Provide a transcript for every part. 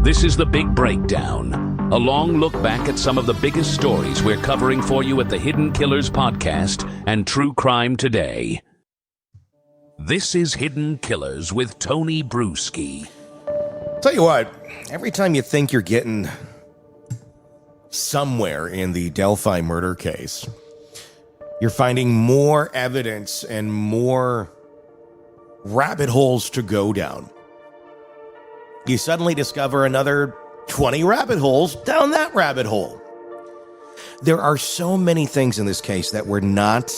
This is The Big Breakdown, a long look back at some of the biggest stories we're covering for you at the Hidden Killers podcast and True Crime Today. This is Hidden Killers with Tony Bruschi. Tell you what, every time you think you're getting somewhere in the Delphi murder case, you're finding more evidence and more rabbit holes to go down. You suddenly discover another 20 rabbit holes down that rabbit hole. There are so many things in this case that were not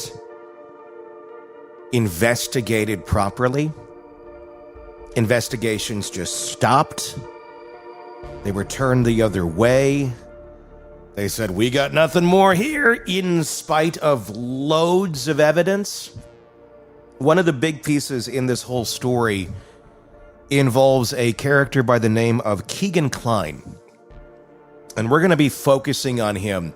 investigated properly. Investigations just stopped. They were turned the other way. They said, we got nothing more here, in spite of loads of evidence. One of the big pieces in this whole story involves a character by the name of Keegan Klein. And we're going to be focusing on him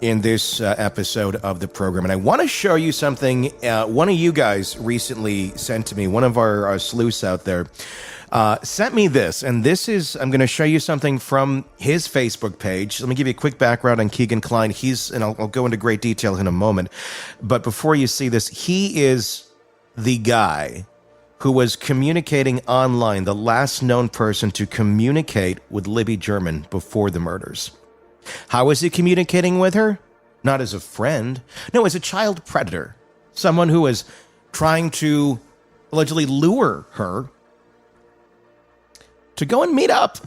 in this episode of the program. And I want to show you something one of you guys recently sent to me. One of our sleuths out there sent me this. And this is, I'm going to show you something from his Facebook page. Let me give you a quick background on Keegan Klein. And I'll go into great detail in a moment. But before you see this, he is the guy who was communicating online, the last known person to communicate with Libby German before the murders. How was he communicating with her? Not as a friend. No, as a child predator. Someone who was trying to allegedly lure her to go and meet up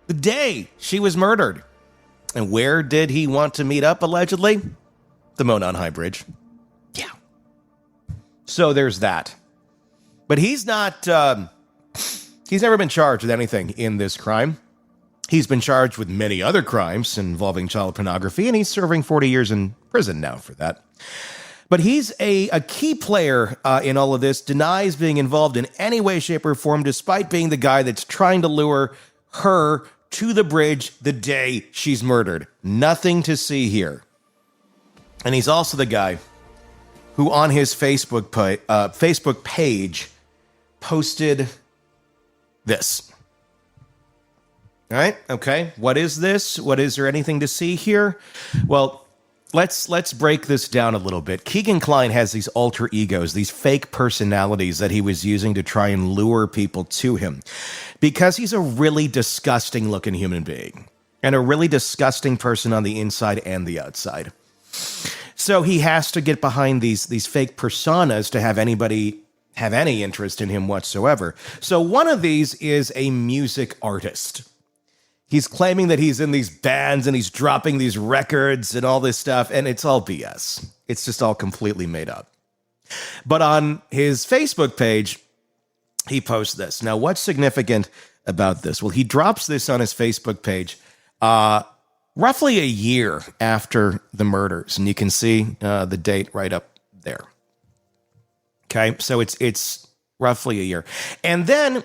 the day she was murdered. And where did he want to meet up, allegedly? The Monon High Bridge. Yeah. So there's that. But he's not, he's never been charged with anything in this crime. He's been charged with many other crimes involving child pornography, and he's serving 40 years in prison now for that. But he's a key player in all of this, denies being involved in any way, shape, or form, despite being the guy that's trying to lure her to the bridge the day she's murdered. Nothing to see here. And he's also the guy who on his Facebook page posted this. All right, okay. What is this? Is there anything to see here? Well, let's break this down a little bit. Keegan Klein has these alter egos, these fake personalities that he was using to try and lure people to him, because he's a really disgusting looking human being and a really disgusting person on the inside and the outside. So he has to get behind these fake personas to have anybody have any interest in him whatsoever. So one of these is a music artist. He's claiming that he's in these bands and he's dropping these records and all this stuff, and it's all BS. It's just all completely made up. But on his Facebook page, he posts this. Now, what's significant about this? Well, he drops this on his Facebook page roughly a year after the murders, and you can see the date right up there. Okay, so it's roughly a year. And then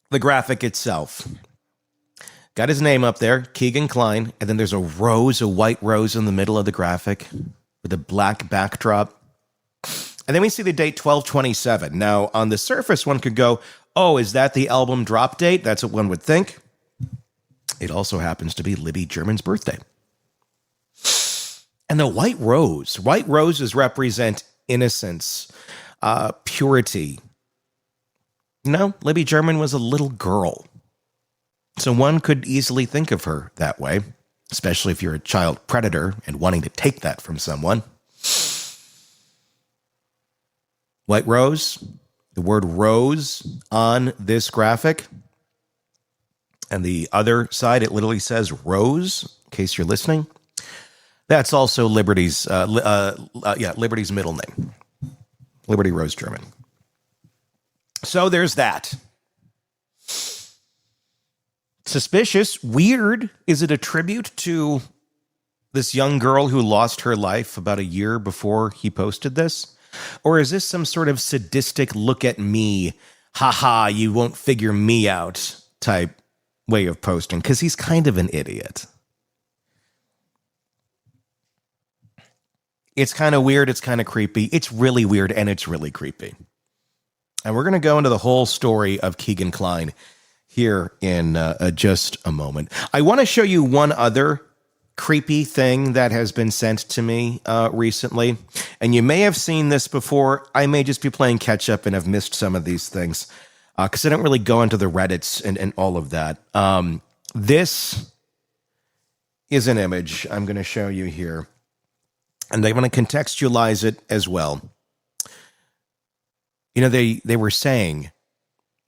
the graphic itself. Got his name up there, Keegan Klein, and then there's a white rose in the middle of the graphic with a black backdrop. And then we see the date 12/27. Now, on the surface, one could go, oh, is that the album drop date? That's what one would think. It also happens to be Libby German's birthday. And the white roses represent innocence, purity. No, Libby German was a little girl. So one could easily think of her that way, especially if you're a child predator and wanting to take that from someone. White rose, the word rose on this graphic. And the other side, it literally says rose, in case you're listening. That's also Liberty's middle name. Liberty Rose German. So there's that. Suspicious, weird. Is it a tribute to this young girl who lost her life about a year before he posted this? Or is this some sort of sadistic look at me, haha, you won't figure me out type way of posting? Because he's kind of an idiot. It's kind of weird. It's kind of creepy. It's really weird and it's really creepy. And we're going to go into the whole story of Keegan Klein here in just a moment. I want to show you one other creepy thing that has been sent to me recently. And you may have seen this before. I may just be playing catch up and have missed some of these things because I don't really go into the Reddits and all of that. This is an image I'm going to show you here. And I want to contextualize it as well. You know, they were saying,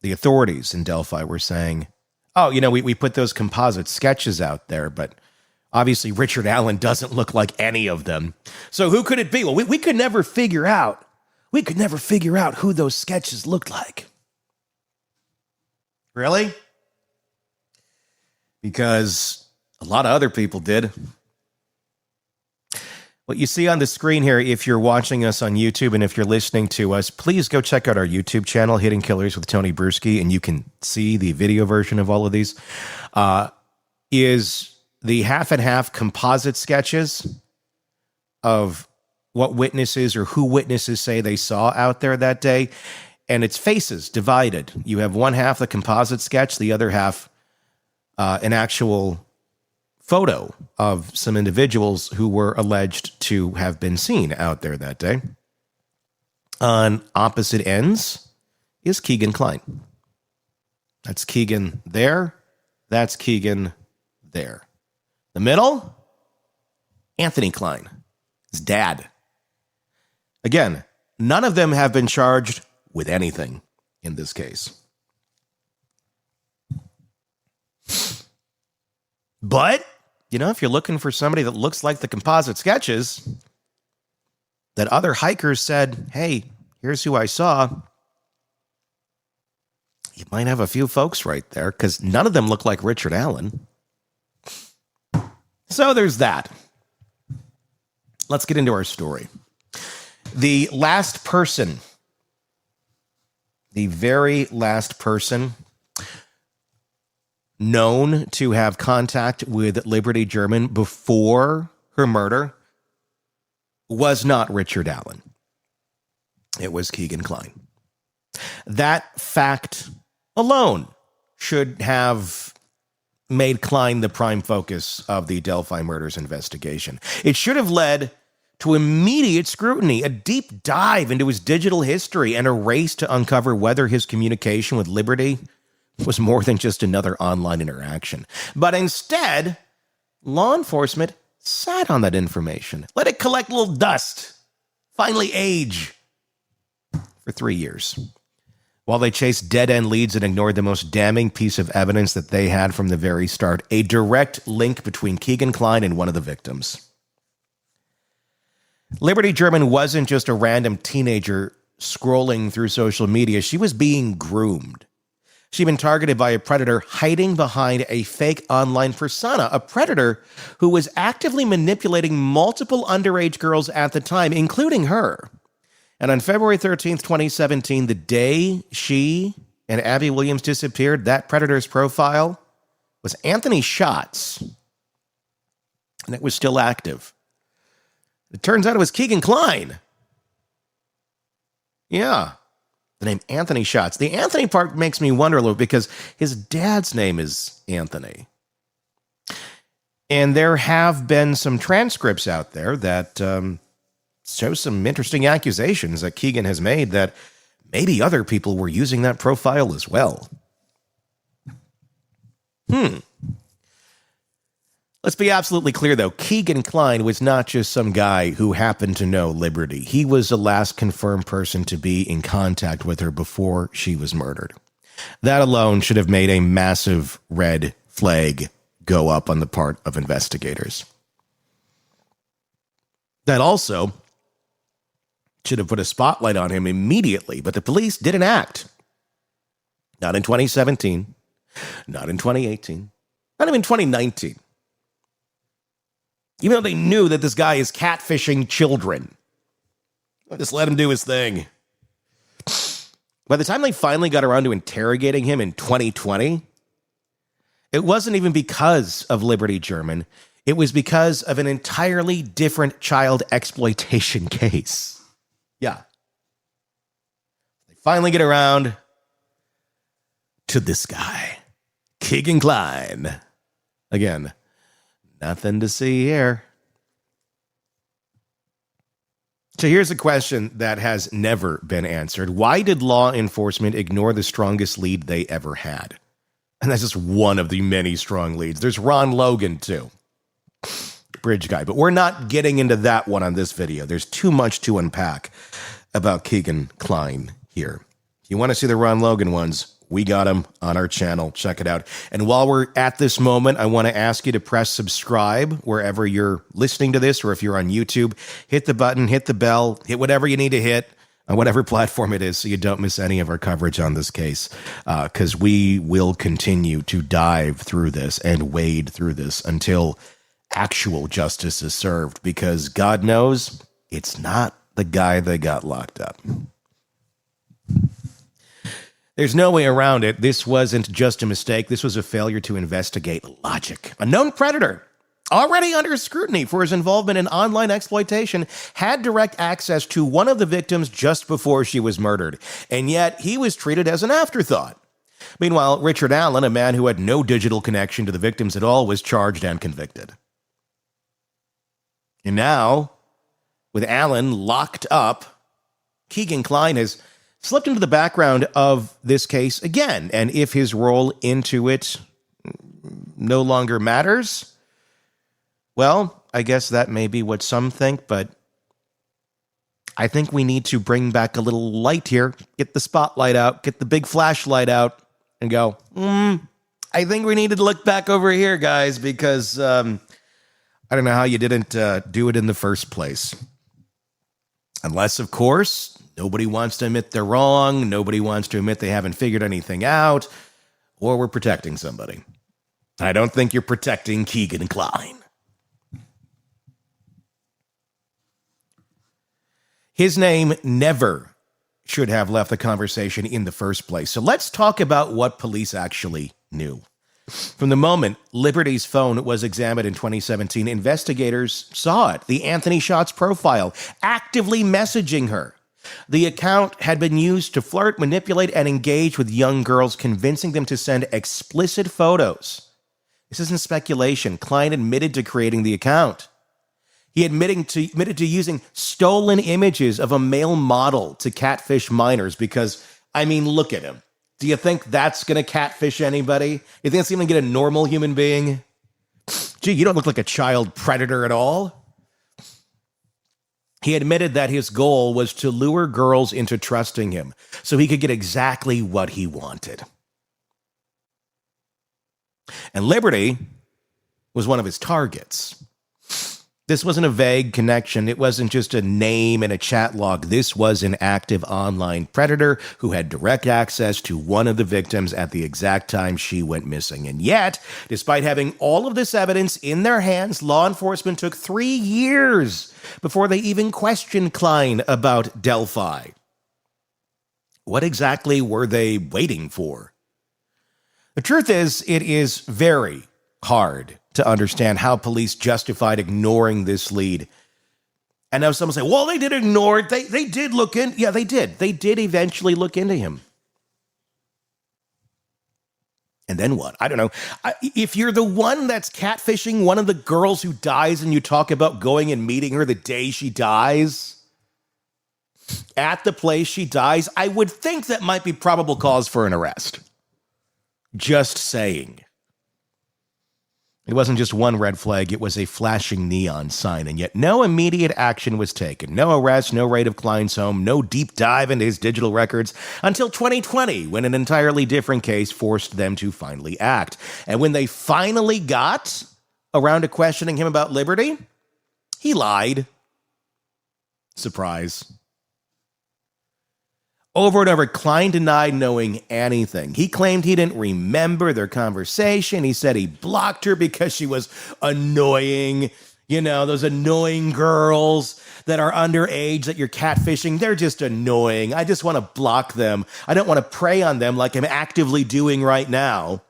the authorities in Delphi were saying, oh, you know, we put those composite sketches out there, but obviously Richard Allen doesn't look like any of them. So who could it be? Well, we could never figure out. We could never figure out who those sketches looked like. Really? Because a lot of other people did. What you see on the screen here, if you're watching us on YouTube and if you're listening to us, please go check out our YouTube channel, Hidden Killers with Tony Bruschi, and you can see the video version of all of these, is the half and half composite sketches of what witnesses or who witnesses say they saw out there that day. And it's faces divided. You have one half the composite sketch, the other half an actual photo of some individuals who were alleged to have been seen out there that day. On opposite ends is Keegan Klein. That's Keegan there. That's Keegan there. The middle, Anthony Klein, his dad. Again, none of them have been charged with anything in this case. But, you know, if you're looking for somebody that looks like the composite sketches that other hikers said, hey, here's who I saw, you might have a few folks right there because none of them look like Richard Allen. So there's that. Let's get into our story. The last person, the very last person known to have contact with Liberty German before her murder was not Richard Allen. It was Keegan Klein. That fact alone should have made Klein the prime focus of the Delphi murders investigation. It should have led to immediate scrutiny, a deep dive into his digital history, and a race to uncover whether his communication with Liberty was more than just another online interaction. But instead, law enforcement sat on that information, let it collect a little dust, finally age, for 3 years. While they chased dead-end leads and ignored the most damning piece of evidence that they had from the very start, a direct link between Keegan Klein and one of the victims. Liberty German wasn't just a random teenager scrolling through social media. She was being groomed. She'd been targeted by a predator hiding behind a fake online persona, a predator who was actively manipulating multiple underage girls at the time, including her. And on February 13th, 2017, the day she and Abby Williams disappeared, that predator's profile was Anthony Schatz, and it was still active. It turns out it was Keegan Klein. Yeah. The name Anthony Schatz. The Anthony part makes me wonder a little because his dad's name is Anthony. And there have been some transcripts out there that show some interesting accusations that Keegan has made that maybe other people were using that profile as well. Let's be absolutely clear, though. Keegan Klein was not just some guy who happened to know Liberty. He was the last confirmed person to be in contact with her before she was murdered. That alone should have made a massive red flag go up on the part of investigators. That also should have put a spotlight on him immediately, but the police didn't act. Not in 2017, not in 2018, not even 2019. Even though they knew that this guy is catfishing children. Just let him do his thing. By the time they finally got around to interrogating him in 2020, it wasn't even because of Liberty German. It was because of an entirely different child exploitation case. Yeah. They finally get around to this guy. Keegan Klein. Again, nothing to see here. So here's a question that has never been answered. Why did law enforcement ignore the strongest lead they ever had? And that's just one of the many strong leads. There's Ron Logan, too. Bridge guy. But we're not getting into that one on this video. There's too much to unpack about Keegan Klein here. If you want to see the Ron Logan ones, we got them on our channel. Check it out. And while we're at this moment, I want to ask you to press subscribe wherever you're listening to this, or if you're on YouTube, hit the button, hit the bell, hit whatever you need to hit on whatever platform it is so you don't miss any of our coverage on this case, because we will continue to dive through this and wade through this until actual justice is served, because God knows it's not the guy that got locked up. There's no way around it. This wasn't just a mistake. This was a failure to investigate logic. A known predator, already under scrutiny for his involvement in online exploitation, had direct access to one of the victims just before she was murdered, and yet he was treated as an afterthought. Meanwhile, Richard Allen, a man who had no digital connection to the victims at all, was charged and convicted. And now, with Allen locked up, Keegan Klein has slipped into the background of this case again. And if his role into it no longer matters, well, I guess that may be what some think, but I think we need to bring back a little light here, get the spotlight out, get the big flashlight out, and go, I think we need to look back over here, guys, because I don't know how you didn't do it in the first place. Unless, of course, nobody wants to admit they're wrong, nobody wants to admit they haven't figured anything out, or we're protecting somebody. I don't think you're protecting Keegan Klein. His name never should have left the conversation in the first place. So let's talk about what police actually knew. From the moment Liberty's phone was examined in 2017, investigators saw it, the Anthony Shots profile, actively messaging her. The account had been used to flirt, manipulate, and engage with young girls, convincing them to send explicit photos. This isn't speculation. Klein admitted to creating the account. He admitted to using stolen images of a male model to catfish minors because, I mean, look at him. Do you think that's going to catfish anybody? You think it's going to get a normal human being? Gee, you don't look like a child predator at all. He admitted that his goal was to lure girls into trusting him so he could get exactly what he wanted. And Liberty was one of his targets. This wasn't a vague connection. It wasn't just a name and a chat log. This was an active online predator who had direct access to one of the victims at the exact time she went missing. And yet, despite having all of this evidence in their hands, law enforcement took 3 years before they even questioned Klein about Delphi. What exactly were they waiting for? The truth is, it is very hard to understand how police justified ignoring this lead. And now someone say, well, they did ignore it. They did look in. Yeah, they did. They did eventually look into him. And then what? I don't know. If you're the one that's catfishing one of the girls who dies and you talk about going and meeting her the day she dies, at the place she dies, I would think that might be probable cause for an arrest. Just saying. It wasn't just one red flag, it was a flashing neon sign, and yet no immediate action was taken. No arrest, no raid of Klein's home, no deep dive into his digital records until 2020, when an entirely different case forced them to finally act. And when they finally got around to questioning him about Liberty, he lied. Surprise. Over and over, Klein denied knowing anything. He claimed he didn't remember their conversation. He said he blocked her because she was annoying. You know, those annoying girls that are underage that you're catfishing, they're just annoying. I just want to block them. I don't want to prey on them like I'm actively doing right now.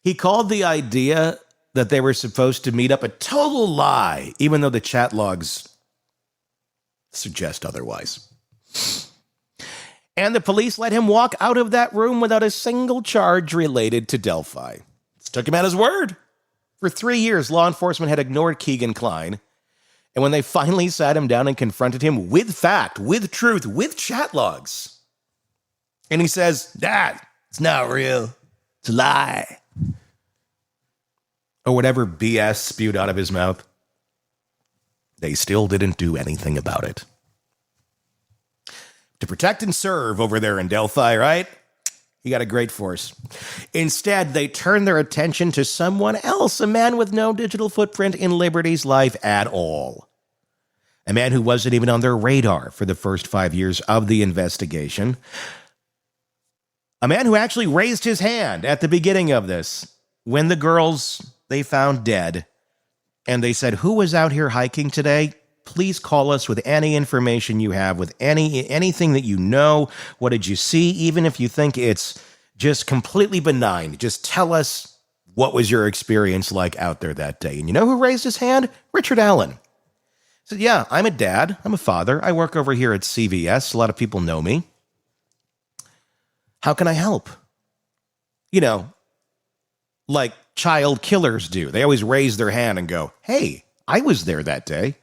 He called the idea that they were supposed to meet up a total lie, even though the chat logs suggest otherwise. And the police let him walk out of that room without a single charge related to Delphi. Just took him at his word. For 3 years, law enforcement had ignored Keegan Klein. And when they finally sat him down and confronted him with fact, with truth, with chat logs, and he says, "Dad, it's not real. It's a lie," or whatever BS spewed out of his mouth, they still didn't do anything about it. To protect and serve over there in Delphi, right? You got a great force. Instead, they turned their attention to someone else, a man with no digital footprint in Liberty's life at all. A man who wasn't even on their radar for the first 5 years of the investigation. A man who actually raised his hand at the beginning of this when the girls they found dead. And they said, "Who was out here hiking today? Please call us with any information you have, with anything that you know. What did you see? Even if you think it's just completely benign, just tell us what was your experience like out there that day." And you know who raised his hand? Richard Allen. He said, "Yeah, I'm a dad. I'm a father. I work over here at CVS. A lot of people know me. How can I help?" You know, like child killers do. They always raise their hand and go, "Hey, I was there that day."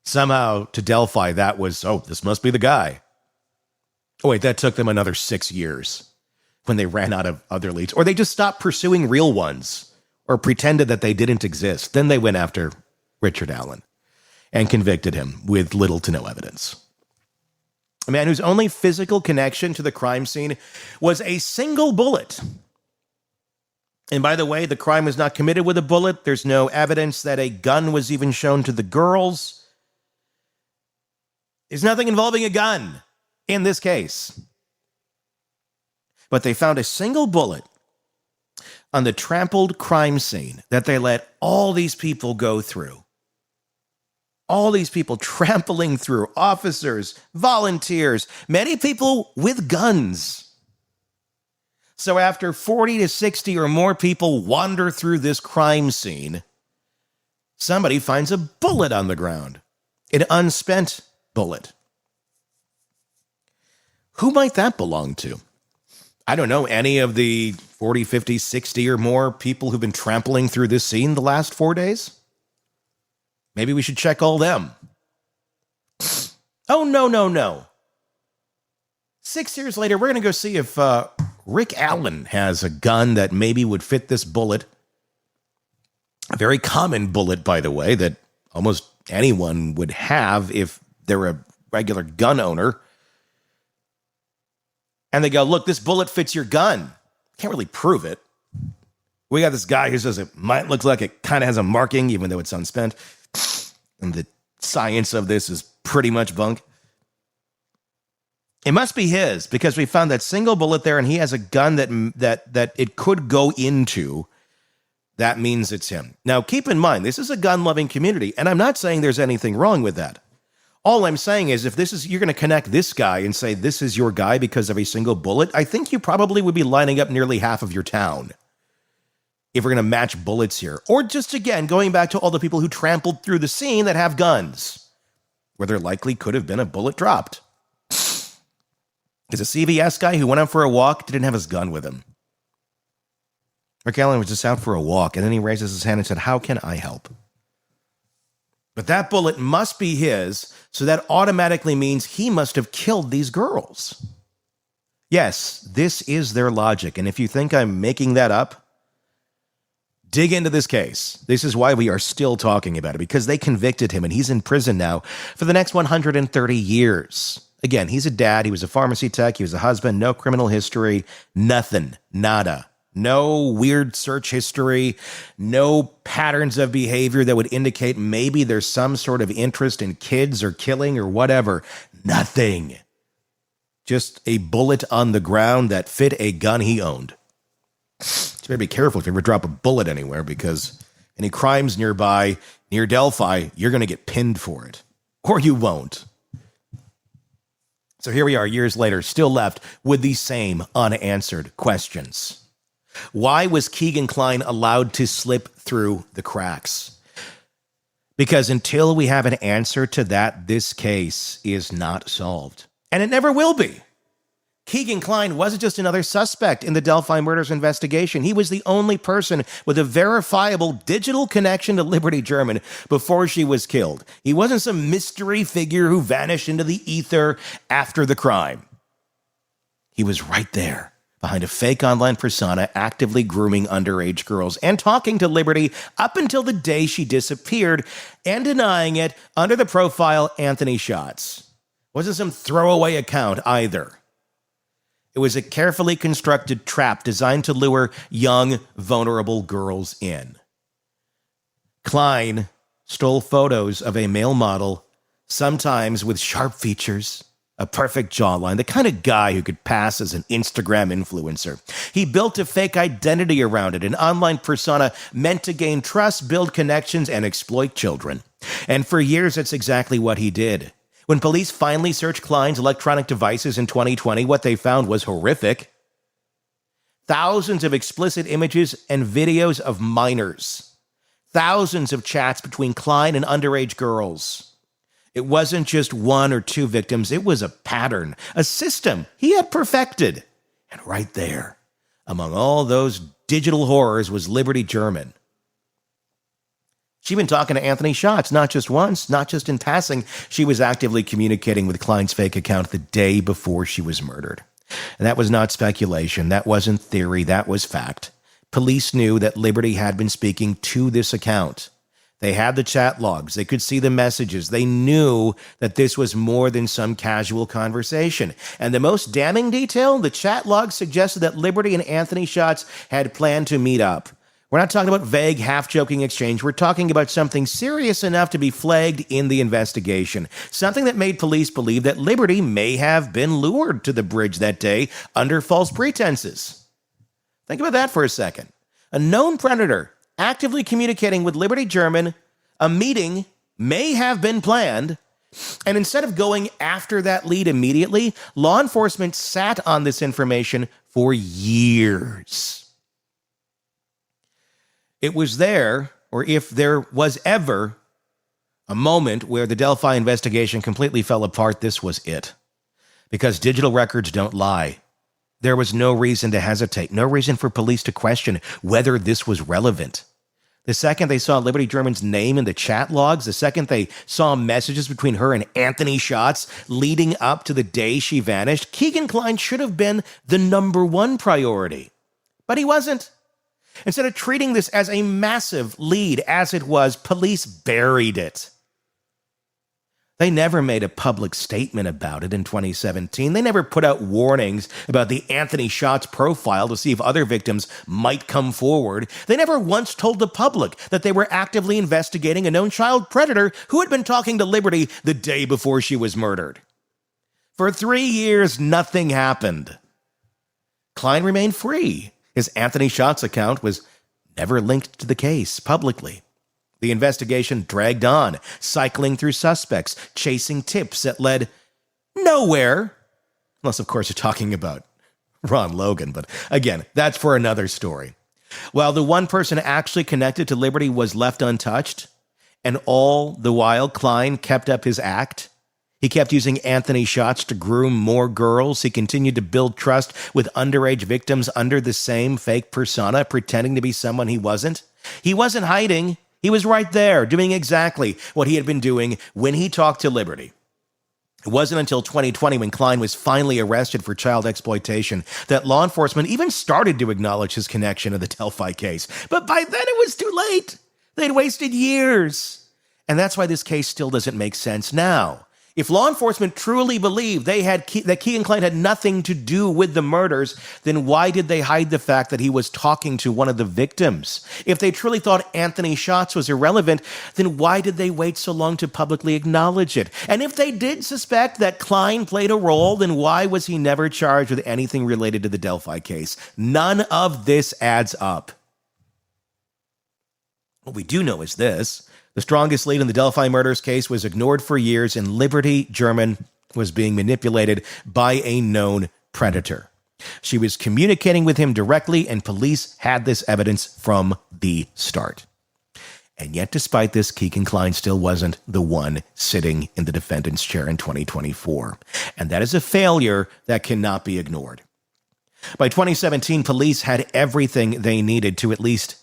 Somehow, to Delphi, that was, "Oh, this must be the guy." Oh, wait, that took them another 6 years when they ran out of other leads. Or they just stopped pursuing real ones or pretended that they didn't exist. Then they went after Richard Allen and convicted him with little to no evidence. A man whose only physical connection to the crime scene was a single bullet. And by the way, the crime was not committed with a bullet. There's no evidence that a gun was even shown to the girls. There's nothing involving a gun in this case. But they found a single bullet on the trampled crime scene that they let all these people go through. All these people trampling through, officers, volunteers, many people with guns. So after 40 to 60 or more people wander through this crime scene, somebody finds a bullet on the ground, an unspent bullet. Who might that belong to? I don't know, any of the 40, 50, 60 or more people who've been trampling through this scene the last 4 days? Maybe we should check all them. Oh, no. 6 years later, we're going to go see if Rick Allen has a gun that maybe would fit this bullet. A very common bullet, by the way, that almost anyone would have if they're a regular gun owner. And they go, "Look, this bullet fits your gun." Can't really prove it. We got this guy who says it might look like it kind of has a marking, even though it's unspent. And the science of this is pretty much bunk. It must be his, because we found that single bullet there, and he has a gun that it could go into. That means it's him. Now, keep in mind, this is a gun-loving community, and I'm not saying there's anything wrong with that. All I'm saying is, if you're going to connect this guy and say this is your guy because of a single bullet, I think you probably would be lining up nearly half of your town if we're going to match bullets here. Or just, again, going back to all the people who trampled through the scene that have guns, where there likely could have been a bullet dropped. Is a CVS guy who went out for a walk, didn't have his gun with him. Rick Allen was just out for a walk, and then he raises his hand and said, "How can I help?" But that bullet must be his, so that automatically means he must have killed these girls. Yes, this is their logic, and if you think I'm making that up, dig into this case. This is why we are still talking about it, because they convicted him, and he's in prison now for the next 130 years. Again, he's a dad, he was a pharmacy tech, he was a husband, no criminal history, nothing, nada. No weird search history, no patterns of behavior that would indicate maybe there's some sort of interest in kids or killing or whatever. Nothing. Just a bullet on the ground that fit a gun he owned. So you better be careful if you ever drop a bullet anywhere, because any crimes nearby, near Delphi, you're going to get pinned for it. Or you won't. So here we are, years later, still left with the same unanswered questions. Why was Keegan Klein allowed to slip through the cracks? Because until we have an answer to that, this case is not solved. And it never will be. Keegan Klein wasn't just another suspect in the Delphi murders investigation. He was the only person with a verifiable digital connection to Liberty German before she was killed. He wasn't some mystery figure who vanished into the ether after the crime. He was right there, behind a fake online persona, actively grooming underage girls and talking to Liberty up until the day she disappeared and denying it under the profile Anthony Schatz. Wasn't some throwaway account either. It was a carefully constructed trap designed to lure young, vulnerable girls in. Klein stole photos of a male model, sometimes with sharp features, a perfect jawline, the kind of guy who could pass as an Instagram influencer. He built a fake identity around it, an online persona meant to gain trust, build connections, and exploit children. And for years, that's exactly what he did. When police finally searched Klein's electronic devices in 2020, what they found was horrific. Thousands of explicit images and videos of minors. Thousands of chats between Klein and underage girls. It wasn't just one or two victims. It was a pattern, a system he had perfected. And right there, among all those digital horrors, was Liberty German. She'd been talking to Anthony Schatz, not just once, not just in passing. She was actively communicating with Klein's fake account the day before she was murdered. And that was not speculation. That wasn't theory. That was fact. Police knew that Liberty had been speaking to this account. They had the chat logs. They could see the messages. They knew that this was more than some casual conversation. And the most damning detail, the chat logs suggested that Liberty and Anthony Schatz had planned to meet up. We're not talking about vague, half-joking exchange. We're talking about something serious enough to be flagged in the investigation. Something that made police believe that Liberty may have been lured to the bridge that day under false pretenses. Think about that for a second. A known predator actively communicating with Liberty German, a meeting may have been planned, and instead of going after that lead immediately, law enforcement sat on this information for years. It was there, or if there was ever, a moment where the Delphi investigation completely fell apart, this was it. Because digital records don't lie. There was no reason to hesitate, no reason for police to question whether this was relevant. The second they saw Liberty German's name in the chat logs, the second they saw messages between her and Anthony Schatz leading up to the day she vanished, Keegan Klein should have been the number one priority. But he wasn't. Instead of treating this as a massive lead, as it was, police buried it. They never made a public statement about it in 2017. They never put out warnings about the Anthony Schatz profile to see if other victims might come forward. They never once told the public that they were actively investigating a known child predator who had been talking to Liberty the day before she was murdered. For 3 years, nothing happened. Klein remained free. His Anthony Schatz account was never linked to the case publicly. The investigation dragged on, cycling through suspects, chasing tips that led nowhere. Unless, of course, you're talking about Ron Logan. But again, that's for another story. While the one person actually connected to Liberty was left untouched, and all the while Klein kept up his act, he kept using Anthony Schatz to groom more girls. He continued to build trust with underage victims under the same fake persona, pretending to be someone he wasn't. He wasn't hiding. He was right there, doing exactly what he had been doing when he talked to Liberty. It wasn't until 2020, when Klein was finally arrested for child exploitation, that law enforcement even started to acknowledge his connection to the Delphi case. But by then it was too late. They'd wasted years. And that's why this case still doesn't make sense now. If law enforcement truly believed that Keegan Klein had nothing to do with the murders, then why did they hide the fact that he was talking to one of the victims? If they truly thought Anthony Schatz was irrelevant, then why did they wait so long to publicly acknowledge it? And if they did suspect that Klein played a role, then why was he never charged with anything related to the Delphi case? None of this adds up. What we do know is this. The strongest lead in the Delphi murders case was ignored for years, and Liberty German was being manipulated by a known predator. She was communicating with him directly, and police had this evidence from the start. And yet, despite this, Keegan Klein still wasn't the one sitting in the defendant's chair in 2024. And that is a failure that cannot be ignored. By 2017, police had everything they needed to at least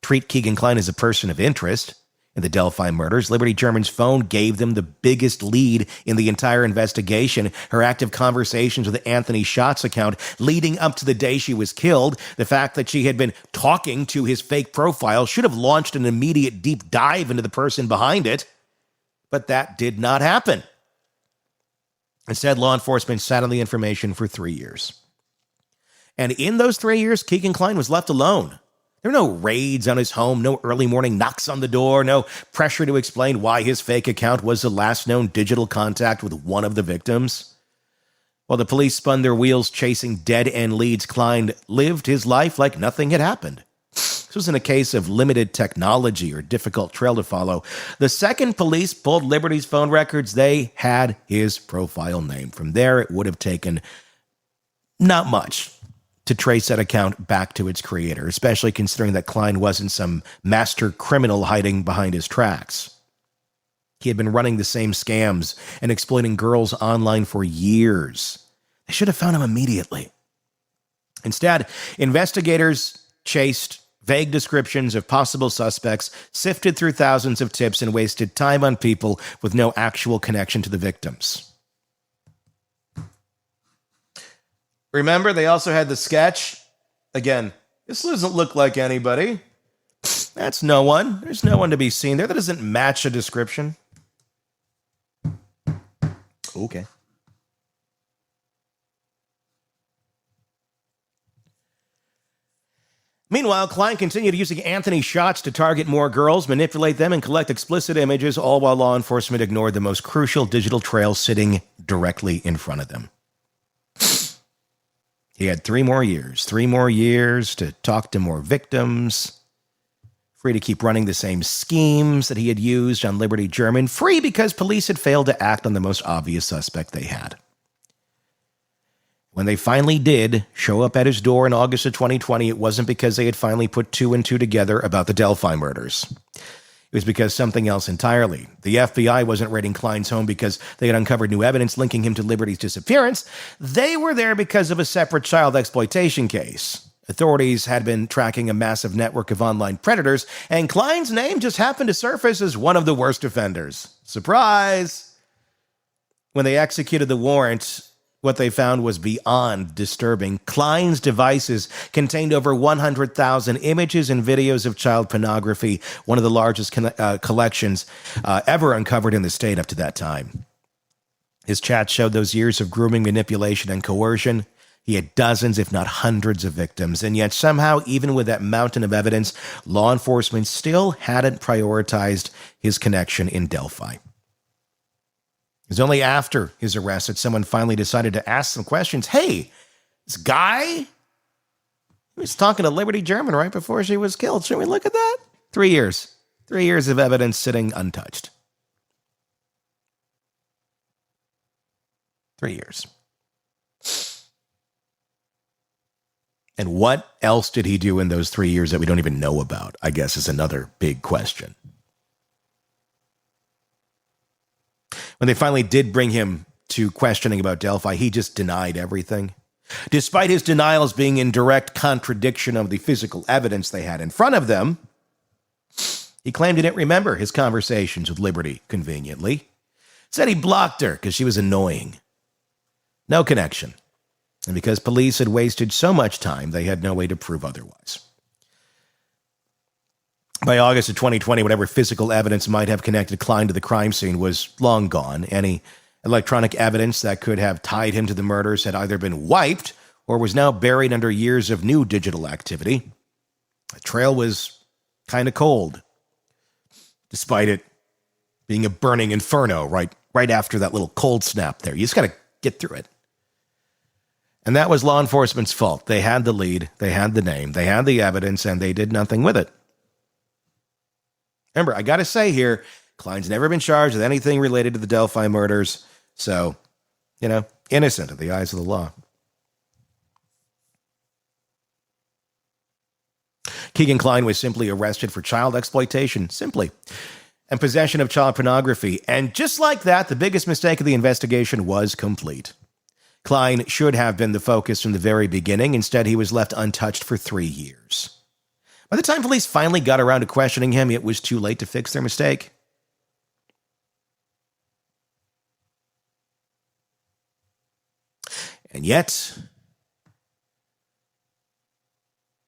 treat Keegan Klein as a person of interest. In the Delphi murders, Liberty German's phone gave them the biggest lead in the entire investigation. Her active conversations with Anthony Schott's account leading up to the day she was killed, the fact that she had been talking to his fake profile should have launched an immediate deep dive into the person behind it. But that did not happen. Instead, law enforcement sat on the information for 3 years. And in those 3 years, Keegan Klein was left alone. There were no raids on his home, no early morning knocks on the door, no pressure to explain why his fake account was the last known digital contact with one of the victims. While the police spun their wheels chasing dead-end leads, Klein lived his life like nothing had happened. This wasn't a case of limited technology or difficult trail to follow. The second police pulled Liberty's phone records, they had his profile name. From there, it would have taken not much to trace that account back to its creator, especially considering that Klein wasn't some master criminal hiding behind his tracks. He had been running the same scams and exploiting girls online for years. They should have found him immediately. Instead, investigators chased vague descriptions of possible suspects, sifted through thousands of tips, and wasted time on people with no actual connection to the victims. Remember, they also had the sketch. Again, this doesn't look like anybody. That's no one. There's no one to be seen there. That doesn't match a description. Okay. Meanwhile, Klein continued using Anthony Schott's to target more girls, manipulate them, and collect explicit images, all while law enforcement ignored the most crucial digital trail sitting directly in front of them. He had 3 more years to talk to more victims, free to keep running the same schemes that he had used on Liberty German, free because police had failed to act on the most obvious suspect they had. When they finally did show up at his door in August of 2020, it wasn't because they had finally put 2 and 2 together about the Delphi murders. It was because something else entirely. The FBI wasn't raiding Klein's home because they had uncovered new evidence linking him to Liberty's disappearance. They were there because of a separate child exploitation case. Authorities had been tracking a massive network of online predators, and Klein's name just happened to surface as one of the worst offenders. Surprise! When they executed the warrant, what they found was beyond disturbing. Klein's devices contained over 100,000 images and videos of child pornography, one of the largest collections ever uncovered in the state up to that time. His chat showed those years of grooming, manipulation, and coercion. He had dozens, if not hundreds, of victims, and yet somehow, even with that mountain of evidence, law enforcement still hadn't prioritized his connection in Delphi. It was only after his arrest that someone finally decided to ask some questions. Hey, this guy, he was talking to Liberty German right before she was killed. Should we look at that? 3 years. 3 years of evidence sitting untouched. 3 years. And what else did he do in those 3 years that we don't even know about, I guess, is another big question. When they finally did bring him to questioning about Delphi, he just denied everything. Despite his denials being in direct contradiction of the physical evidence they had in front of them, he claimed he didn't remember his conversations with Liberty, conveniently. Said he blocked her because she was annoying. No connection. And because police had wasted so much time, they had no way to prove otherwise. By August of 2020, whatever physical evidence might have connected Klein to the crime scene was long gone. Any electronic evidence that could have tied him to the murders had either been wiped or was now buried under years of new digital activity. The trail was kind of cold, despite it being a burning inferno right after that little cold snap there. You just got to get through it. And that was law enforcement's fault. They had the lead, they had the name, they had the evidence, and they did nothing with it. Remember, I got to say here, Klein's never been charged with anything related to the Delphi murders. So, innocent in the eyes of the law. Keegan Klein was simply arrested for child exploitation, simply, and possession of child pornography. And just like that, the biggest mistake of the investigation was complete. Klein should have been the focus from the very beginning. Instead, he was left untouched for 3 years. By the time police finally got around to questioning him, it was too late to fix their mistake. And yet,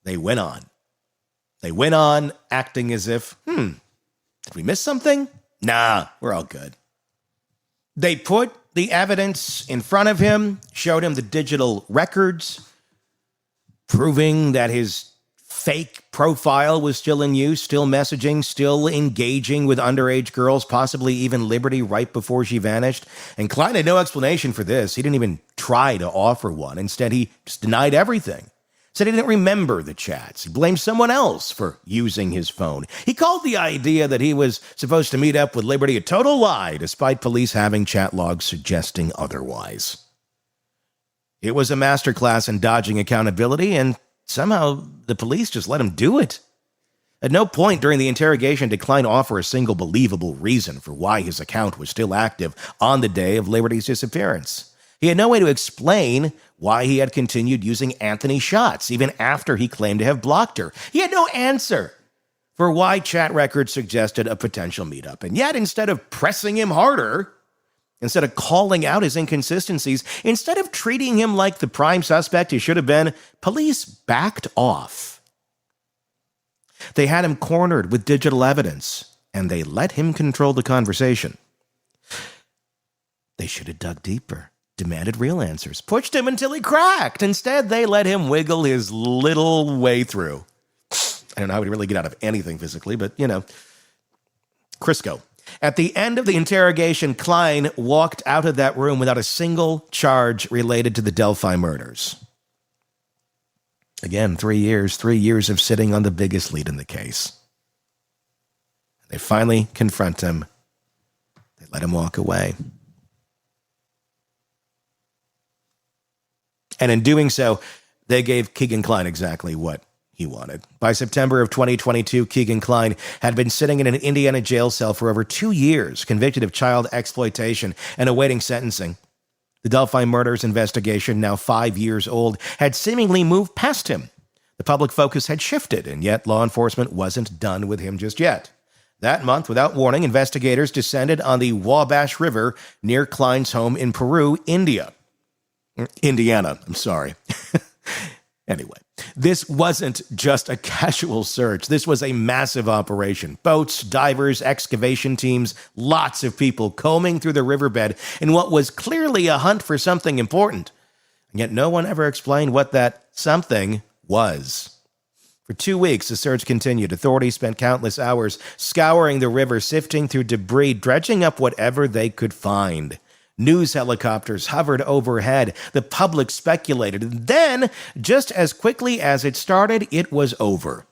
they went on. They went on acting as if, did we miss something? Nah, we're all good. They put the evidence in front of him, showed him the digital records, proving that his fake profile was still in use, still messaging, still engaging with underage girls, possibly even Liberty right before she vanished. And Klein had no explanation for this. He didn't even try to offer one. Instead, he just denied everything. Said he didn't remember the chats. He blamed someone else for using his phone. He called the idea that he was supposed to meet up with Liberty a total lie, despite police having chat logs suggesting otherwise. It was a masterclass in dodging accountability, and somehow the police just let him do it. At no point during the interrogation did Klein offer a single believable reason for why his account was still active on the day of Liberty's disappearance. He had no way to explain why he had continued using Anthony shots, even after he claimed to have blocked her. He had no answer for why chat records suggested a potential meetup. And yet, instead of pressing him harder, instead of calling out his inconsistencies, instead of treating him like the prime suspect he should have been, police backed off. They had him cornered with digital evidence, and they let him control the conversation. They should have dug deeper, demanded real answers, pushed him until he cracked. Instead, they let him wiggle his little way through. I don't know how he'd really get out of anything physically, but, Crisco. At the end of the interrogation, Klein walked out of that room without a single charge related to the Delphi murders. Again, 3 years of sitting on the biggest lead in the case. They finally confront him. They let him walk away. And in doing so, they gave Keegan Klein exactly what he wanted. By September of 2022, Keegan Klein had been sitting in an Indiana jail cell for over 2 years, convicted of child exploitation and awaiting sentencing. The Delphi murders investigation, now 5 years old, had seemingly moved past him. The public focus had shifted, and yet law enforcement wasn't done with him just yet. That month, without warning, investigators descended on the Wabash River near Klein's home in Peru, Indiana. Anyway, this wasn't just a casual search. This was a massive operation. Boats, divers, excavation teams, lots of people combing through the riverbed in what was clearly a hunt for something important. And yet no one ever explained what that something was. For 2 weeks, the search continued. Authorities spent countless hours scouring the river, sifting through debris, dredging up whatever they could find. News helicopters hovered overhead. The public speculated. And then, just as quickly as it started, it was over.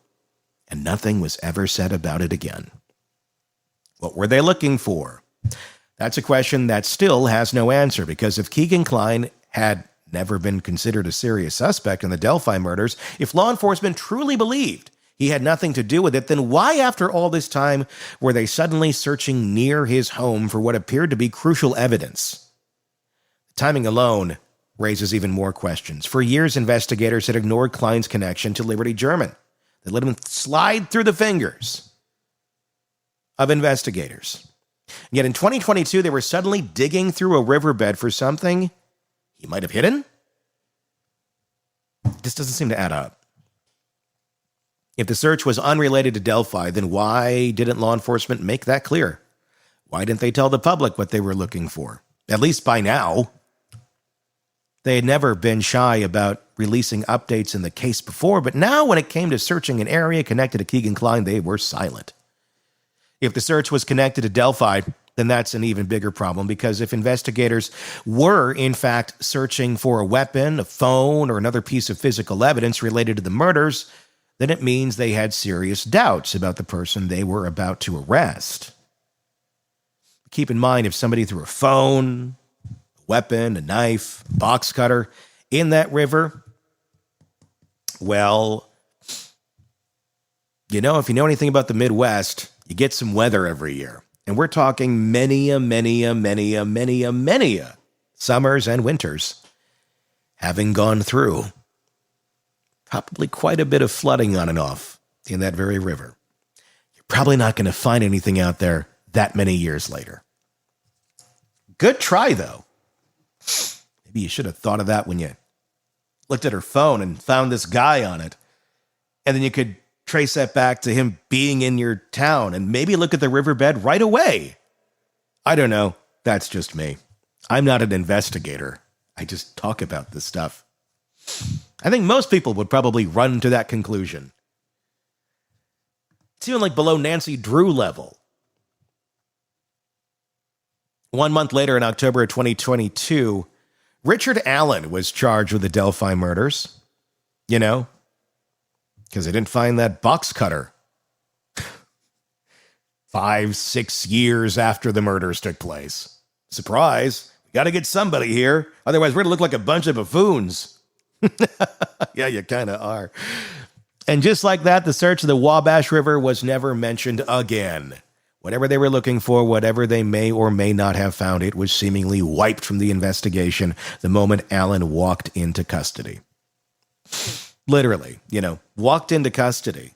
And nothing was ever said about it again. What were they looking for? That's a question that still has no answer, because if Keegan Klein had never been considered a serious suspect in the Delphi murders, if law enforcement truly believed he had nothing to do with it, then why, after all this time, were they suddenly searching near his home for what appeared to be crucial evidence? The timing alone raises even more questions. For years, investigators had ignored Klein's connection to Liberty German. They let him slide through the fingers of investigators. Yet in 2022, they were suddenly digging through a riverbed for something he might have hidden? This doesn't seem to add up. If the search was unrelated to Delphi, then why didn't law enforcement make that clear? Why didn't they tell the public what they were looking for? At least by now. They had never been shy about releasing updates in the case before, but now when it came to searching an area connected to Keegan Klein, they were silent. If the search was connected to Delphi, then that's an even bigger problem, because if investigators were, in fact, searching for a weapon, a phone, or another piece of physical evidence related to the murders, then it means they had serious doubts about the person they were about to arrest. Keep in mind, if somebody threw a phone, a weapon, a knife, a box cutter in that river, well, You know, if you know anything about the Midwest, you get some weather every year. And we're talking many summers and winters having gone through. Probably quite a bit of flooding on and off in that very river. You're probably not going to find anything out there that many years later. Good try, though. Maybe you should have thought of that when you looked at her phone and found this guy on it. And then you could trace that back to him being in your town and maybe look at the riverbed right away. I don't know. That's just me. I'm not an investigator. I just talk about this stuff. I think most people would probably run to that conclusion. It's even like below Nancy Drew level. 1 month later, in October of 2022, Richard Allen was charged with the Delphi murders. You know, because they didn't find that box cutter 5-6 years after the murders took place. Surprise. We got to get somebody here. Otherwise, we're going to look like a bunch of buffoons. Yeah, you kind of are. And just like that, the search of the Wabash River was never mentioned again. Whatever they were looking for, whatever they may or may not have found, it was seemingly wiped from the investigation the moment Allen walked into custody. Literally, walked into custody.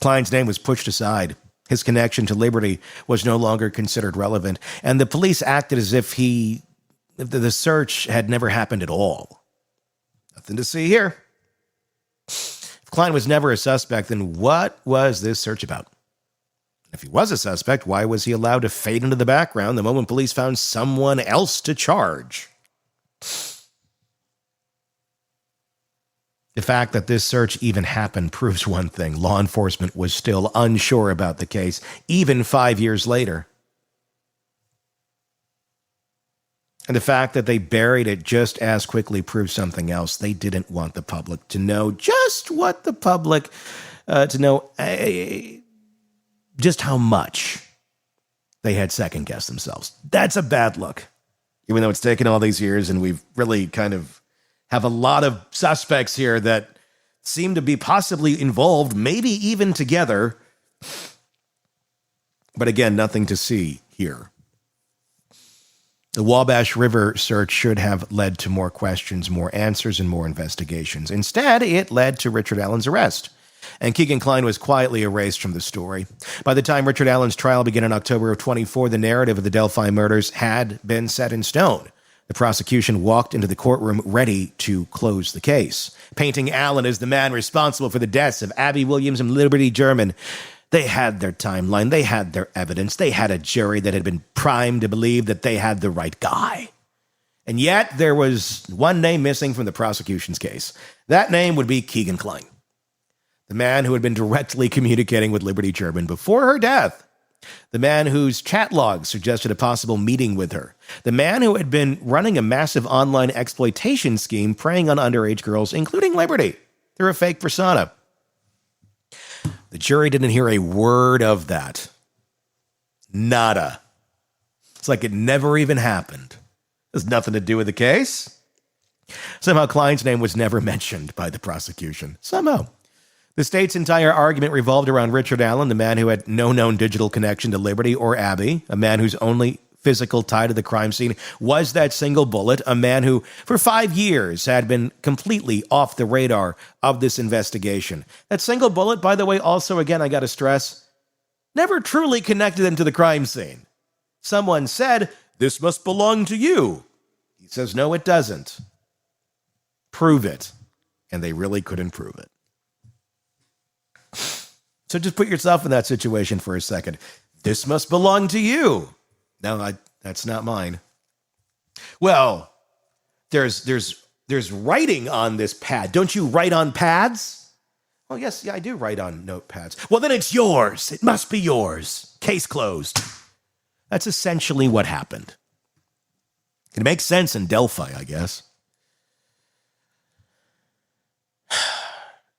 Klein's name was pushed aside. His connection to Liberty was no longer considered relevant, and the police acted as if the search had never happened at all. Nothing to see here. If Klein was never a suspect, then what was this search about? If he was a suspect, why was he allowed to fade into the background the moment police found someone else to charge? The fact that this search even happened proves one thing. Law enforcement was still unsure about the case, even 5 years later. And the fact that they buried it just as quickly proves something else. They didn't want the public to know just what the public, to know just how much they had second-guessed themselves. That's a bad look. Even though it's taken all these years and we've really kind of have a lot of suspects here that seem to be possibly involved, maybe even together. But again, nothing to see here. The Wabash River search should have led to more questions, more answers, and more investigations. Instead, it led to Richard Allen's arrest. And Keegan Klein was quietly erased from the story. By the time Richard Allen's trial began in October of 24, the narrative of the Delphi murders had been set in stone. The prosecution walked into the courtroom ready to close the case, painting Allen as the man responsible for the deaths of Abby Williams and Liberty German. They had their timeline. They had their evidence. They had a jury that had been primed to believe that they had the right guy. And yet there was one name missing from the prosecution's case. That name would be Keegan Klein, the man who had been directly communicating with Liberty German before her death. The man whose chat logs suggested a possible meeting with her. The man who had been running a massive online exploitation scheme preying on underage girls, including Liberty, through a fake persona. The jury didn't hear a word of that. Nada. It's like it never even happened. It has nothing to do with the case. Somehow Klein's name was never mentioned by the prosecution. Somehow. The state's entire argument revolved around Richard Allen, the man who had no known digital connection to Liberty or Abby, a man whose only physical tie to the crime scene was that single bullet, a man who, for 5 years, had been completely off the radar of this investigation. That single bullet, by the way, also, again, I gotta stress, never truly connected him to the crime scene. Someone said, "This must belong to you." He says, "No, it doesn't." Prove it. And they really couldn't prove it. So just put yourself in that situation for a second. This must belong to you. No, that's not mine. Well, there's writing on this pad. Don't you write on pads? Oh, yes, yeah, I do write on notepads. Well, then it's yours. It must be yours. Case closed. That's essentially what happened. It makes sense in Delphi, I guess.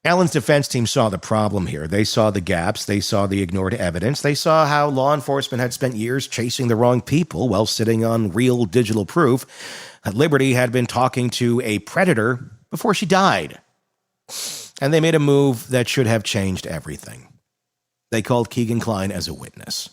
Allen's defense team saw the problem here. They saw the gaps. They saw the ignored evidence. They saw how law enforcement had spent years chasing the wrong people while sitting on real digital proof that Liberty had been talking to a predator before she died. And they made a move that should have changed everything. They called Keegan Klein as a witness.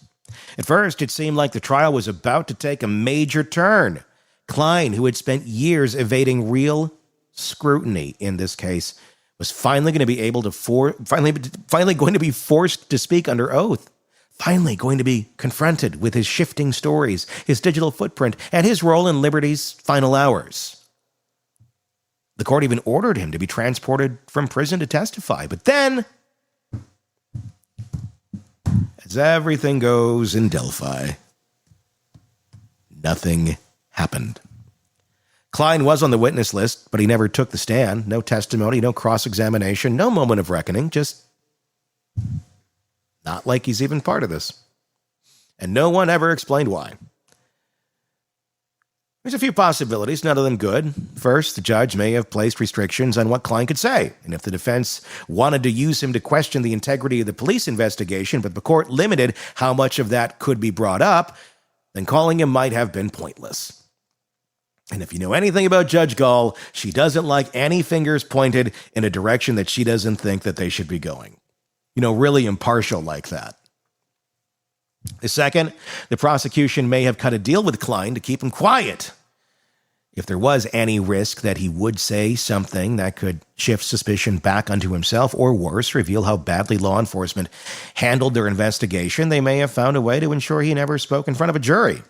At first, it seemed like the trial was about to take a major turn. Klein, who had spent years evading real scrutiny in this case, was finally going to be able to finally going to be forced to speak under oath. Finally going to be confronted with his shifting stories, his digital footprint, and his role in Liberty's final hours. The court even ordered him to be transported from prison to testify. But then, as everything goes in Delphi, nothing happened. Klein was on the witness list, but he never took the stand. No testimony, no cross-examination, no moment of reckoning, just not like he's even part of this. And no one ever explained why. There's a few possibilities, none of them good. First, the judge may have placed restrictions on what Klein could say, and if the defense wanted to use him to question the integrity of the police investigation, but the court limited how much of that could be brought up, then calling him might have been pointless. And if you know anything about Judge Gall, she doesn't like any fingers pointed in a direction that she doesn't think that they should be going. Really impartial like that. Second, the prosecution may have cut a deal with Klein to keep him quiet. If there was any risk that he would say something that could shift suspicion back onto himself, or worse, reveal how badly law enforcement handled their investigation, they may have found a way to ensure he never spoke in front of a jury.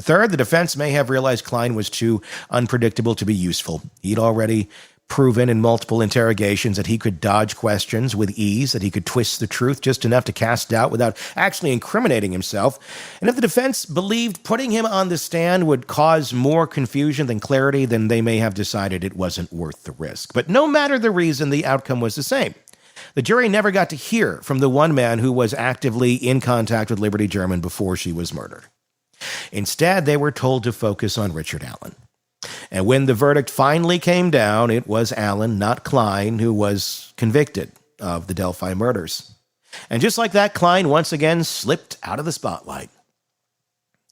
Third, the defense may have realized Klein was too unpredictable to be useful. He'd already proven in multiple interrogations that he could dodge questions with ease, that he could twist the truth just enough to cast doubt without actually incriminating himself. And if the defense believed putting him on the stand would cause more confusion than clarity, then they may have decided it wasn't worth the risk. But no matter the reason, the outcome was the same. The jury never got to hear from the one man who was actively in contact with Liberty German before she was murdered. Instead, they were told to focus on Richard Allen. And when the verdict finally came down, it was Allen, not Klein, who was convicted of the Delphi murders. And just like that, Klein once again slipped out of the spotlight.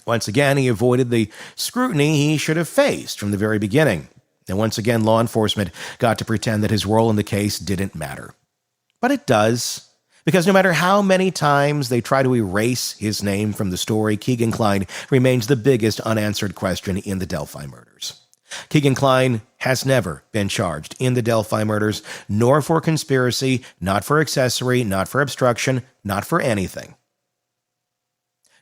Once again, he avoided the scrutiny he should have faced from the very beginning. And once again, law enforcement got to pretend that his role in the case didn't matter. But it does. Because no matter how many times they try to erase his name from the story, Keegan Klein remains the biggest unanswered question in the Delphi murders. Keegan Klein has never been charged in the Delphi murders, nor for conspiracy, not for accessory, not for obstruction, not for anything.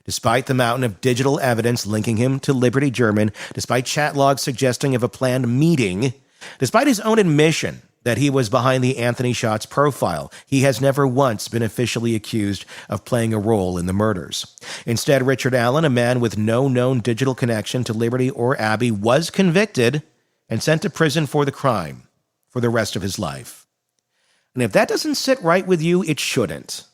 Despite the mountain of digital evidence linking him to Liberty German, despite chat logs suggesting of a planned meeting, despite his own admission that he was behind the Anthony Shots profile, he has never once been officially accused of playing a role in the murders. Instead, Richard Allen, a man with no known digital connection to Liberty or Abby, was convicted and sent to prison for the crime for the rest of his life. And if that doesn't sit right with you, it shouldn't.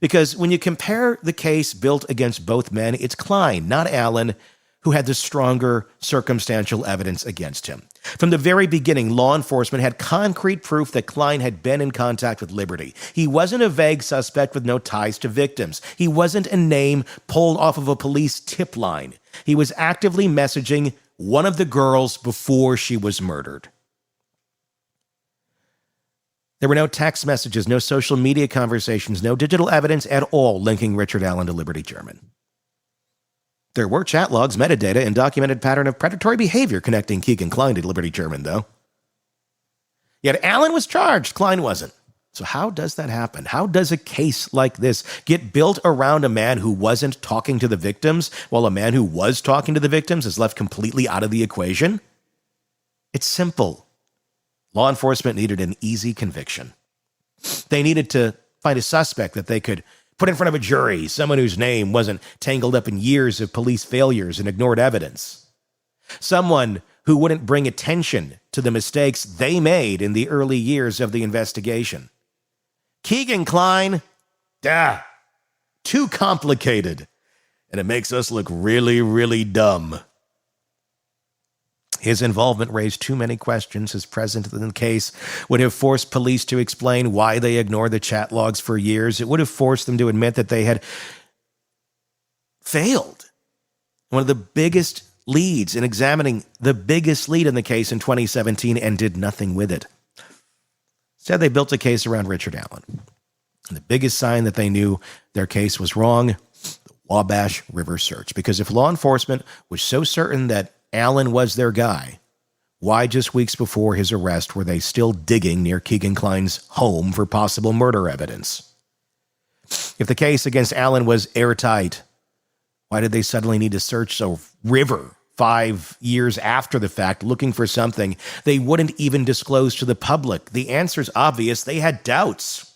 Because when you compare the case built against both men, it's Klein, not Allen, who had the stronger circumstantial evidence against him. From the very beginning, law enforcement had concrete proof that Klein had been in contact with Liberty. He wasn't a vague suspect with no ties to victims. He wasn't a name pulled off of a police tip line. He was actively messaging one of the girls before she was murdered. There were no text messages, no social media conversations, no digital evidence at all linking Richard Allen to Liberty German. There were chat logs, metadata, and documented pattern of predatory behavior connecting Keegan Klein to Liberty German, though. Yet Allen was charged, Klein wasn't. So how does that happen? How does a case like this get built around a man who wasn't talking to the victims, while a man who was talking to the victims is left completely out of the equation? It's simple. Law enforcement needed an easy conviction. They needed to find a suspect that they could put in front of a jury, someone whose name wasn't tangled up in years of police failures and ignored evidence. Someone who wouldn't bring attention to the mistakes they made in the early years of the investigation. Keegan Klein, too complicated, and it makes us look really, really dumb. His involvement raised too many questions. His presence in the case would have forced police to explain why they ignored the chat logs for years. It would have forced them to admit that they had failed. One of the biggest leads in examining the biggest lead in the case in 2017 and did nothing with it. Instead, they built a case around Richard Allen. And the biggest sign that they knew their case was wrong, the Wabash River search. Because if law enforcement was so certain that Allen was their guy, why just weeks before his arrest were they still digging near Keegan Klein's home for possible murder evidence? If the case against Allen was airtight, why did they suddenly need to search a river 5 years after the fact looking for something they wouldn't even disclose to the public? The answer's obvious. They had doubts.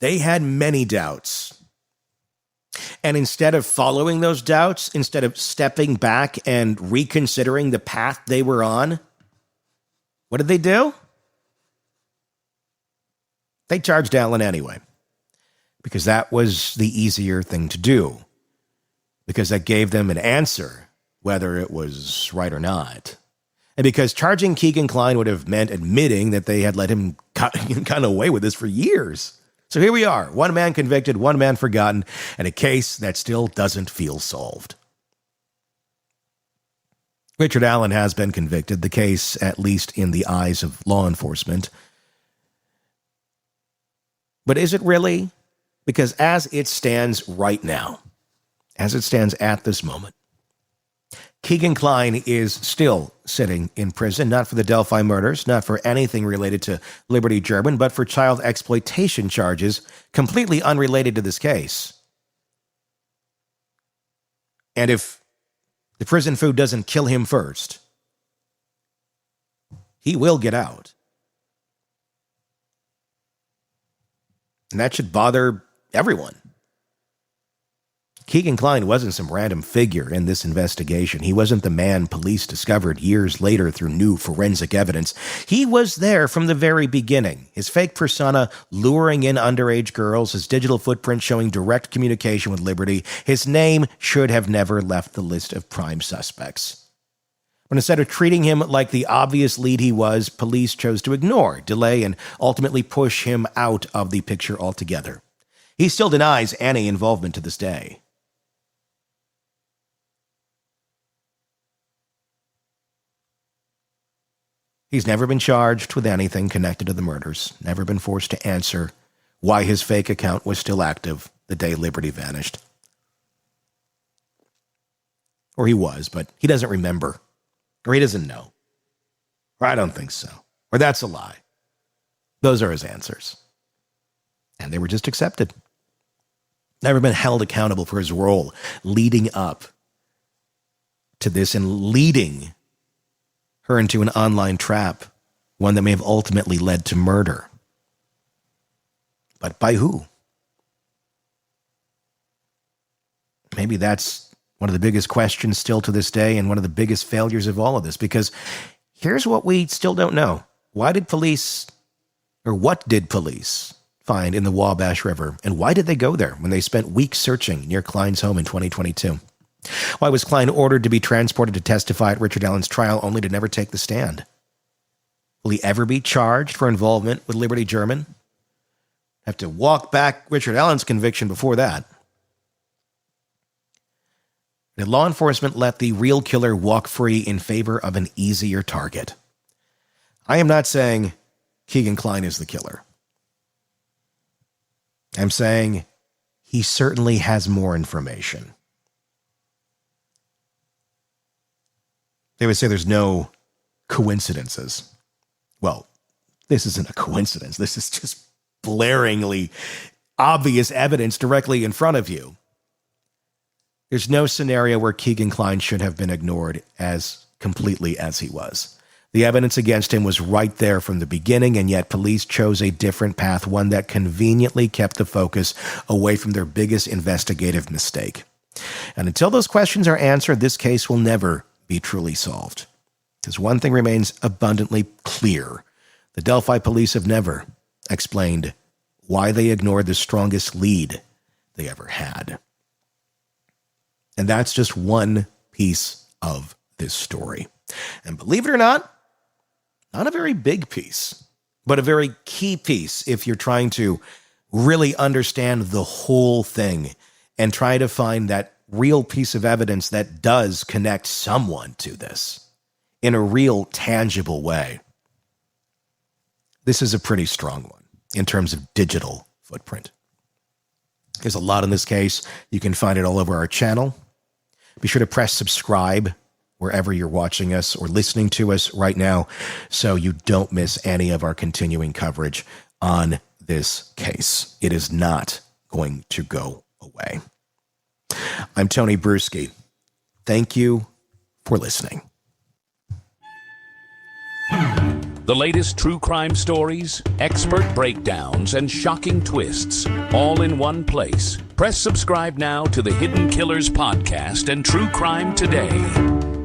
They had many doubts. And instead of following those doubts, instead of stepping back and reconsidering the path they were on, what did they do? They charged Allen anyway, because that was the easier thing to do, because that gave them an answer, whether it was right or not. And because charging Keegan Klein would have meant admitting that they had let him kind of away with this for years. So here we are, one man convicted, one man forgotten, and a case that still doesn't feel solved. Richard Allen has been convicted, the case, at least in the eyes of law enforcement. But is it really? Because as it stands right now, as it stands at this moment, Keegan Klein is still sitting in prison, not for the Delphi murders, not for anything related to Liberty German, but for child exploitation charges completely unrelated to this case. And if the prison food doesn't kill him first, he will get out. And that should bother everyone. Keegan Klein wasn't some random figure in this investigation. He wasn't the man police discovered years later through new forensic evidence. He was there from the very beginning. His fake persona luring in underage girls, his digital footprint showing direct communication with Liberty. His name should have never left the list of prime suspects. But instead of treating him like the obvious lead he was, police chose to ignore, delay, and ultimately push him out of the picture altogether. He still denies any involvement to this day. He's never been charged with anything connected to the murders, never been forced to answer why his fake account was still active the day Liberty vanished. Or he was, but he doesn't remember. Or he doesn't know. Or I don't think so. Or that's a lie. Those are his answers. And they were just accepted. Never been held accountable for his role leading up to this and leading her into an online trap, one that may have ultimately led to murder. But by who? Maybe that's one of the biggest questions still to this day and one of the biggest failures of all of this, because here's what we still don't know. What did police find in the Wabash River, and why did they go there when they spent weeks searching near Klein's home in 2022? Why was Klein ordered to be transported to testify at Richard Allen's trial only to never take the stand? Will he ever be charged for involvement with Liberty German? Have to walk back Richard Allen's conviction before that. Did law enforcement let the real killer walk free in favor of an easier target? I am not saying Keegan Klein is the killer. I'm saying he certainly has more information. They would say there's no coincidences. Well, this isn't a coincidence. This is just blaringly obvious evidence directly in front of you. There's no scenario where Keegan Klein should have been ignored as completely as he was. The evidence against him was right there from the beginning, and yet police chose a different path, one that conveniently kept the focus away from their biggest investigative mistake. And until those questions are answered, this case will never be truly solved. Because one thing remains abundantly clear. The Delphi police have never explained why they ignored the strongest lead they ever had. And that's just one piece of this story. And believe it or not a very big piece, but a very key piece if you're trying to really understand the whole thing and try to find that real piece of evidence that does connect someone to this in a real tangible way. this is a pretty strong one in terms of digital footprint. There's a lot in this case. You can find it all over our channel. Be sure to press subscribe wherever you're watching us or listening to us right now so you don't miss any of our continuing coverage on this case. It is not going to go away. I'm Tony Bruschi. Thank you for listening. The latest true crime stories, expert breakdowns, and shocking twists, all in one place. Press subscribe now to the Hidden Killers podcast and True Crime Today.